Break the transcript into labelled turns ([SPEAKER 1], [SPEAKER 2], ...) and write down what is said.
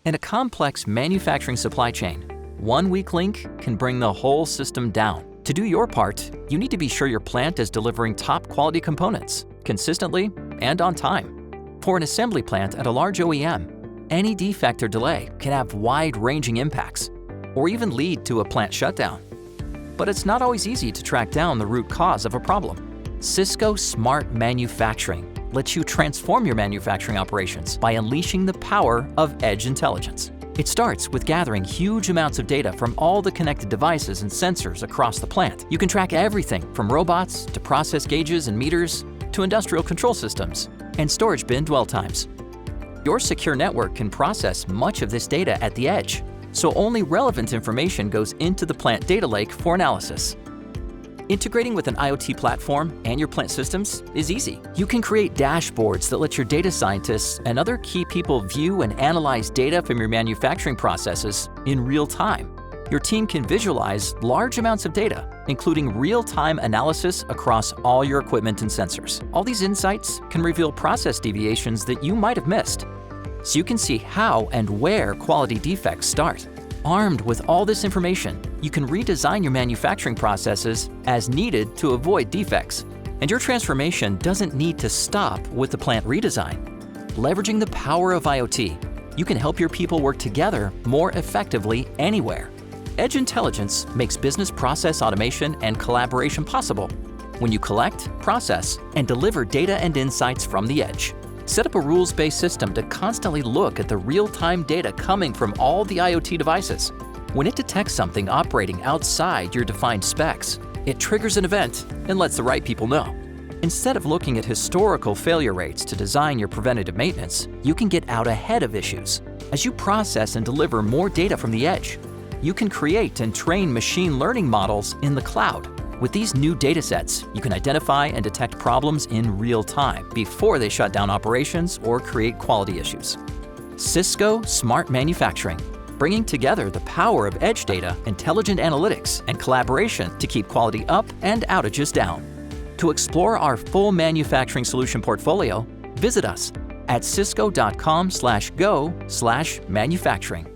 [SPEAKER 1] In a complex manufacturing supply chain, one weak link can bring the whole system down. To do your part, you need to be sure your plant is delivering top quality components, consistently and on time. For an assembly plant at a large OEM, any defect or delay can have wide-ranging impacts, or even lead to a plant shutdown. But it's not always easy to track down the root cause of a problem. Cisco Smart Manufacturing lets you transform your manufacturing operations by unleashing the power of edge intelligence. It starts with gathering huge amounts of data from all the connected devices and sensors across the plant. You can track everything from robots to process gauges and meters to industrial control systems and storage bin dwell times. Your secure network can process much of this data at the edge, so only relevant information goes into the plant data lake for analysis. Integrating with an IoT platform and your plant systems is easy. You can create dashboards that let your data scientists and other key people view and analyze data from your manufacturing processes in real time. Your team can visualize large amounts of data, including real-time analysis across all your equipment and sensors. All these insights can reveal process deviations that you might have missed, so you can see how and where quality defects start. Armed with all this information, you can redesign your manufacturing processes as needed to avoid defects. And your transformation doesn't need to stop with the plant redesign. Leveraging the power of IoT, you can help your people work together more effectively anywhere. Edge intelligence makes business process automation and collaboration possible when you collect, process, and deliver data and insights from the edge. Set up a rules-based system to constantly look at the real-time data coming from all the IoT devices. When it detects something operating outside your defined specs, it triggers an event and lets the right people know. Instead of looking at historical failure rates to design your preventative maintenance, you can get out ahead of issues. As you process and deliver more data from the edge, you can create and train machine learning models in the cloud. With these new datasets, you can identify and detect problems in real time before they shut down operations or create quality issues. Cisco Smart Manufacturing, bringing together the power of edge data, intelligent analytics, and collaboration to keep quality up and outages down. To explore our full manufacturing solution portfolio, visit us at cisco.com/go/manufacturing.